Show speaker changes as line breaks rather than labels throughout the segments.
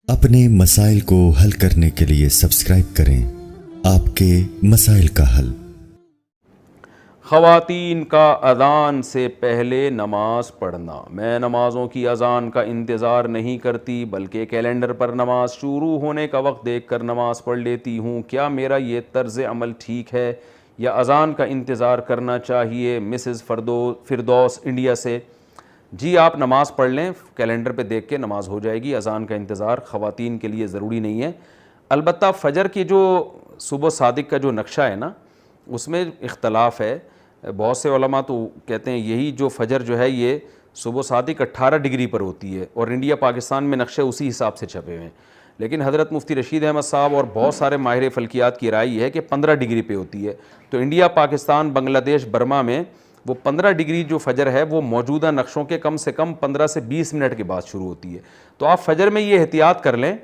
اپنے مسائل کو حل کرنے کے لیے سبسکرائب کریں آپ کے مسائل کا حل۔
خواتین کا اذان سے پہلے نماز پڑھنا۔ میں نمازوں کی اذان کا انتظار نہیں کرتی بلکہ کیلنڈر پر نماز شروع ہونے کا وقت دیکھ کر نماز پڑھ لیتی ہوں۔ کیا میرا یہ طرز عمل ٹھیک ہے یا اذان کا انتظار کرنا چاہیے؟ مسز فردوس انڈیا سے۔ جی آپ نماز پڑھ لیں، کیلنڈر پہ دیکھ کے نماز ہو جائے گی۔ اذان کا انتظار خواتین کے لیے ضروری نہیں ہے۔ البتہ فجر کی جو صبح صادق کا جو نقشہ ہے نا، اس میں اختلاف ہے۔ بہت سے علماء تو کہتے ہیں یہی جو فجر جو ہے یہ صبح صادق 18 ڈگری پر ہوتی ہے، اور انڈیا پاکستان میں نقشے اسی حساب سے چھپے ہوئے ہیں۔ لیکن حضرت مفتی رشید احمد صاحب اور بہت سارے ماہر فلکیات کی رائے یہ ہے کہ 15 ڈگری پہ ہوتی ہے۔ تو انڈیا، پاکستان، بنگلہ دیش، برما میں وہ 15 ڈگری جو فجر ہے وہ موجودہ نقشوں کے کم سے کم 15 سے 20 منٹ کے بعد شروع ہوتی ہے۔ تو آپ فجر میں یہ احتیاط کر لیں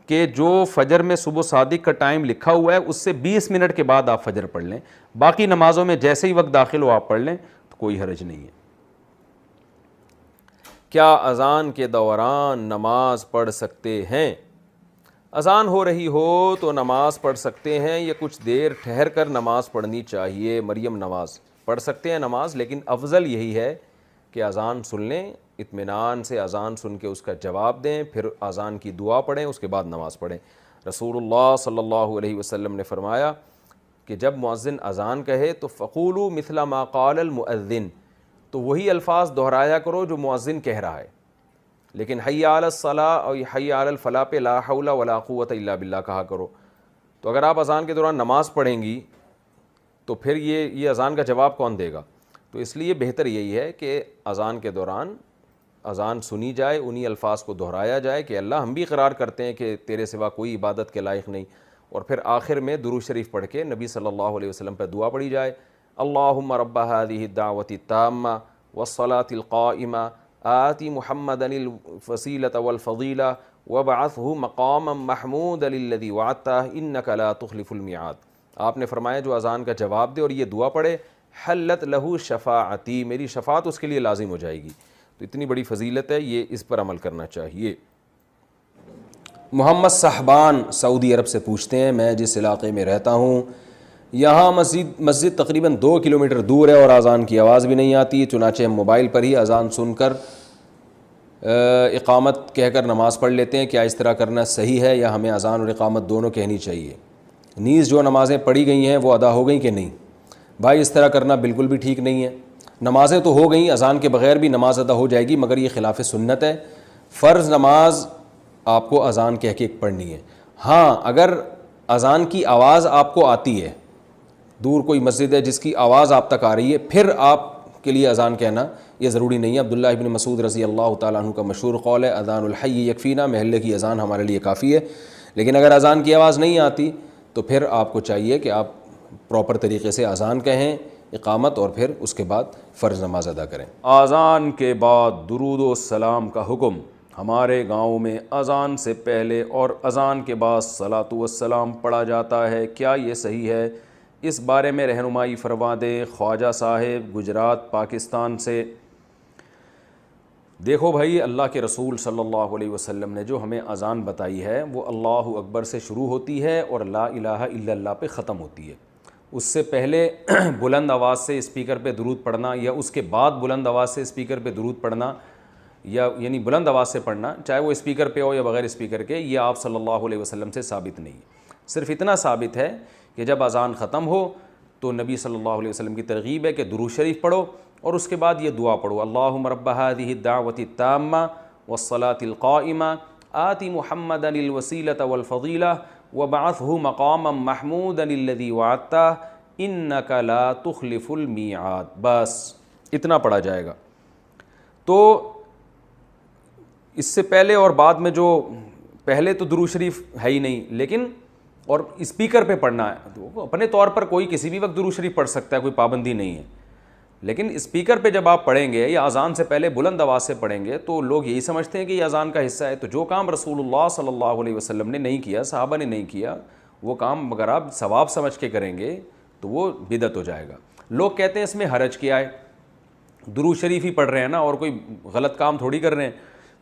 کہ جو فجر میں صبح صادق کا ٹائم لکھا ہوا ہے اس سے 20 منٹ کے بعد آپ فجر پڑھ لیں۔ باقی نمازوں میں جیسے ہی وقت داخل ہو آپ پڑھ لیں تو کوئی حرج نہیں ہے۔ کیا اذان کے دوران نماز پڑھ سکتے ہیں؟ اذان ہو رہی ہو تو نماز پڑھ سکتے ہیں یا کچھ دیر ٹھہر کر نماز پڑھنی چاہیے؟ مریم نواز۔ پڑھ سکتے ہیں نماز، لیکن افضل یہی ہے کہ اذان سن لیں، اطمینان سے اذان سن کے اس کا جواب دیں، پھر اذان کی دعا پڑھیں، اس کے بعد نماز پڑھیں۔ رسول اللہ صلی اللہ علیہ وسلم نے فرمایا کہ جب مؤذن اذان کہے تو فقولوا مثل ما قال المؤذن، تو وہی الفاظ دہرایا کرو جو مؤذن کہہ رہا ہے، لیکن حی علی الصلاۃ اور حی علی الفلاح پہ لا حول ولا قوت الا باللہ کہا کرو۔ تو اگر آپ اذان کے دوران نماز پڑھیں گی تو پھر یہ اذان کا جواب کون دے گا؟ تو اس لیے بہتر یہی ہے کہ اذان کے دوران اذان سنی جائے، انہی الفاظ کو دہرایا جائے کہ اللہ ہم بھی اقرار کرتے ہیں کہ تیرے سوا کوئی عبادت کے لائق نہیں، اور پھر آخر میں درود شریف پڑھ کے نبی صلی اللہ علیہ وسلم پہ دعا پڑھی جائے۔ اللہم رب هذه الدعوة التامة والصلاة القائمة آت محمدا الوسیلة والفضیلة وابعثه مقاما محمودا الذی وعدته انک لا تخلف الميعاد۔ آپ نے فرمایا جو اذان کا جواب دے اور یہ دعا پڑھے، حلت لہ شفاعتی، میری شفاعت اس کے لیے لازم ہو جائے گی۔ تو اتنی بڑی فضیلت ہے، یہ اس پر عمل کرنا چاہیے۔ محمد صاحبان سعودی عرب سے پوچھتے ہیں، میں جس علاقے میں رہتا ہوں یہاں مسجد تقریباً 2 کلومیٹر دور ہے اور اذان کی آواز بھی نہیں آتی، چنانچہ ہم موبائل پر ہی اذان سن کر اقامت کہہ کر نماز پڑھ لیتے ہیں۔ کیا اس طرح کرنا صحیح ہے یا ہمیں اذان اور اقامت دونوں کہنی چاہیے؟ نیز جو نمازیں پڑھی گئی ہیں وہ ادا ہو گئیں کہ نہیں؟ بھائی اس طرح کرنا بالکل بھی ٹھیک نہیں ہے۔ نمازیں تو ہو گئیں، اذان کے بغیر بھی نماز ادا ہو جائے گی، مگر یہ خلاف سنت ہے۔ فرض نماز آپ کو اذان کہہ کے پڑھنی ہے۔ ہاں اگر اذان کی آواز آپ کو آتی ہے، دور کوئی مسجد ہے جس کی آواز آپ تک آ رہی ہے، پھر آپ کے لیے اذان کہنا یہ ضروری نہیں ہے۔ عبداللہ ابن مسعود رضی اللہ تعالیٰ عنہ کا مشہور قول ہے، اذان الحی یکفینا، محلے کی اذان ہمارے لیے کافی ہے۔ لیکن اگر اذان کی آواز نہیں آتی تو پھر آپ کو چاہیے کہ آپ پراپر طریقے سے اذان کہیں، اقامت، اور پھر اس کے بعد فرض نماز ادا کریں۔ اذان کے بعد درود و سلام کا حکم۔ ہمارے گاؤں میں اذان سے پہلے اور اذان کے بعد صلاۃ والسلام پڑھا جاتا ہے، کیا یہ صحیح ہے؟ اس بارے میں رہنمائی فرما دیں۔ خواجہ صاحب گجرات پاکستان سے۔ دیکھو بھائی، اللہ کے رسول صلی اللہ علیہ وسلم نے جو ہمیں اذان بتائی ہے وہ اللہ اکبر سے شروع ہوتی ہے اور لا الہ الا اللہ پہ ختم ہوتی ہے۔ اس سے پہلے بلند آواز سے اسپیکر پہ درود پڑھنا یا اس کے بعد بلند آواز سے اسپیکر پہ درود پڑھنا، یا یعنی بلند آواز سے پڑھنا چاہے وہ اسپیکر پہ ہو یا بغیر اسپیکر کے، یہ آپ صلی اللہ علیہ وسلم سے ثابت نہیں ہے۔ صرف اتنا ثابت ہے کہ جب اذان ختم ہو تو نبی صلی اللہ علیہ وسلم کی ترغیب ہے کہ درود شریف پڑھو اور اس کے بعد یہ دعا پڑھو، اللہم رب هذه الدعوة التامة والصلاة القائمة آت محمدا الوسیلة والفضیلة وابعثه مقاما محمودا الذی وعدته انک لا تخلف الميعاد۔ بس اتنا پڑھا جائے گا۔ تو اس سے پہلے اور بعد میں جو پہلے تو درود شریف ہے ہی نہیں، لیکن اور اسپیکر پہ پڑھنا ہے تو اپنے طور پر کوئی کسی بھی وقت درود شریف پڑھ سکتا ہے، کوئی پابندی نہیں ہے۔ لیکن اسپیکر پہ جب آپ پڑھیں گے یا اذان سے پہلے بلند آواز سے پڑھیں گے تو لوگ یہی سمجھتے ہیں کہ یہ اذان کا حصہ ہے۔ تو جو کام رسول اللہ صلی اللہ علیہ وسلم نے نہیں کیا، صحابہ نے نہیں کیا، وہ کام اگر آپ ثواب سمجھ کے کریں گے تو وہ بدعت ہو جائے گا۔ لوگ کہتے ہیں اس میں حرج کیا ہے، درود شریف ہی پڑھ رہے ہیں نا اور کوئی غلط کام تھوڑی کر رہے ہیں۔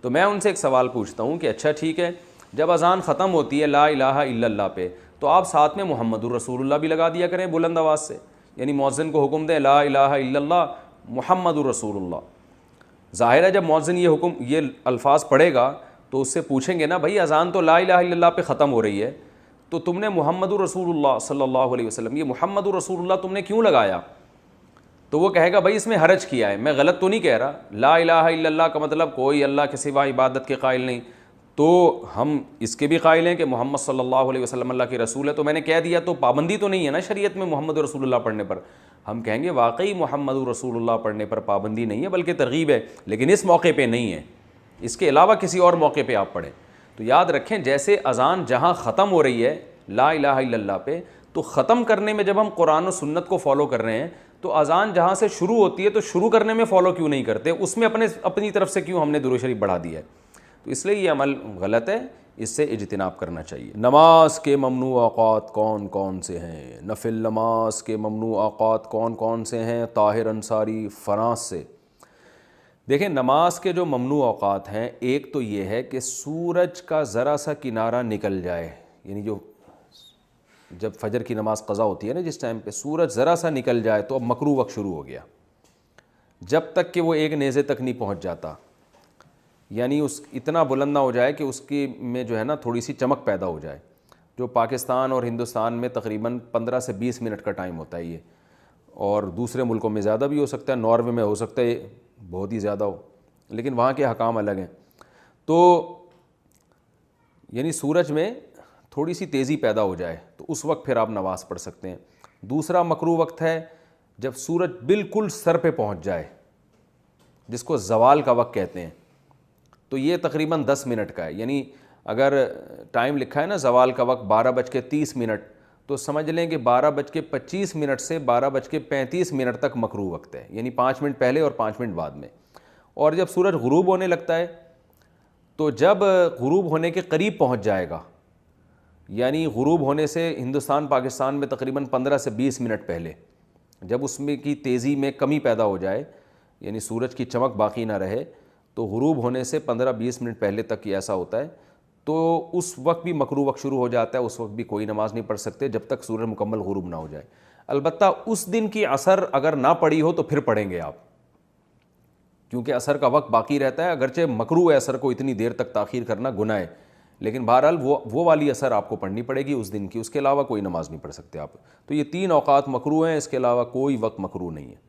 تو میں ان سے ایک سوال پوچھتا ہوں کہ اچھا ٹھیک ہے، جب اذان ختم ہوتی ہے لا الہ الا اللہ پہ تو آپ ساتھ میں محمد الرسول اللہ بھی لگا دیا کریں بلند آواز سے، یعنی مؤذن کو حکم دیں لا الہ الا اللہ محمد الرسول اللہ۔ ظاہر ہے جب مؤذن یہ الفاظ پڑھے گا تو اس سے پوچھیں گے نا بھائی اذان تو لا الہ الا اللہ پہ ختم ہو رہی ہے، تو تم نے محمد الرسول اللہ صلی اللہ علیہ وسلم، یہ محمد الرسول اللہ تم نے کیوں لگایا؟ تو وہ کہے گا بھائی اس میں حرج کیا ہے، میں غلط تو نہیں کہہ رہا، لا الہ الا اللہ کا مطلب کوئی اللہ کے سوا عبادت کے قائل نہیں، تو ہم اس کے بھی قائل ہیں کہ محمد صلی اللہ علیہ وسلم اللہ کے رسول ہے، تو میں نے کہہ دیا تو پابندی تو نہیں ہے نا شریعت میں محمد رسول اللہ پڑھنے پر۔ ہم کہیں گے واقعی محمد رسول اللہ پڑھنے پر پابندی نہیں ہے بلکہ ترغیب ہے، لیکن اس موقع پہ نہیں ہے، اس کے علاوہ کسی اور موقع پہ آپ پڑھیں۔ تو یاد رکھیں جیسے اذان جہاں ختم ہو رہی ہے لا الہ الا اللہ پہ، تو ختم کرنے میں جب ہم قرآن و سنت کو فالو کر رہے ہیں تو اذان جہاں سے شروع ہوتی ہے تو شروع کرنے میں فالو کیوں نہیں کرتے، اس میں اپنی طرف سے کیوں ہم نے درود شریف بڑھا دیا ہے؟ تو اس لیے یہ عمل غلط ہے، اس سے اجتناب کرنا چاہیے۔ نماز کے ممنوع اوقات کون کون سے ہیں؟ نفل نماز کے ممنوع اوقات کون کون سے ہیں؟ طاہر انصاری فرانس سے۔ دیکھیں نماز کے جو ممنوع اوقات ہیں، ایک تو یہ ہے کہ سورج کا ذرا سا کنارہ نکل جائے، یعنی جب فجر کی نماز قضا ہوتی ہے نا جس ٹائم پہ سورج ذرا سا نکل جائے تو اب مکروہ وقت شروع ہو گیا، جب تک کہ وہ ایک نیزے تک نہیں پہنچ جاتا، یعنی اس اتنا بلند نہ ہو جائے کہ اس کی میں جو ہے نا تھوڑی سی چمک پیدا ہو جائے، جو پاکستان اور ہندوستان میں تقریباً 15 سے 20 منٹ کا ٹائم ہوتا ہے یہ، اور دوسرے ملکوں میں زیادہ بھی ہو سکتا ہے، ناروے میں ہو سکتا ہے بہت ہی زیادہ ہو، لیکن وہاں کے حکام الگ ہیں۔ تو یعنی سورج میں تھوڑی سی تیزی پیدا ہو جائے تو اس وقت پھر آپ نماز پڑھ سکتے ہیں۔ دوسرا مکروہ وقت ہے جب سورج بالکل سر پہ پہنچ جائے، جس کو زوال کا وقت کہتے ہیں، تو یہ تقریباً 10 منٹ کا ہے، یعنی اگر ٹائم لکھا ہے نا زوال کا وقت 12:30 تو سمجھ لیں کہ 12:25 سے 12:35 تک مکروہ وقت ہے، یعنی 5 منٹ پہلے اور 5 منٹ بعد میں۔ اور جب سورج غروب ہونے لگتا ہے تو جب غروب ہونے کے قریب پہنچ جائے گا، یعنی غروب ہونے سے ہندوستان پاکستان میں تقریباً 15 سے 20 منٹ پہلے، جب اس میں کی تیزی میں کمی پیدا ہو جائے، یعنی سورج کی چمک باقی نہ رہے، تو غروب ہونے سے 15-20 منٹ پہلے تک یہ ایسا ہوتا ہے، تو اس وقت بھی مکروہ وقت شروع ہو جاتا ہے، اس وقت بھی کوئی نماز نہیں پڑھ سکتے جب تک سورج مکمل غروب نہ ہو جائے۔ البتہ اس دن کی عصر اگر نہ پڑی ہو تو پھر پڑھیں گے آپ، کیونکہ عصر کا وقت باقی رہتا ہے، اگرچہ مکروہ ہے عصر کو اتنی دیر تک تاخیر کرنا گناہ ہے، لیکن بہرحال وہ والی عصر آپ کو پڑھنی پڑے گی اس دن کی، اس کے علاوہ کوئی نماز نہیں پڑھ سکتے آپ۔ تو یہ 3 اوقات مکروہ ہیں، اس کے علاوہ کوئی وقت مکروہ نہیں ہے۔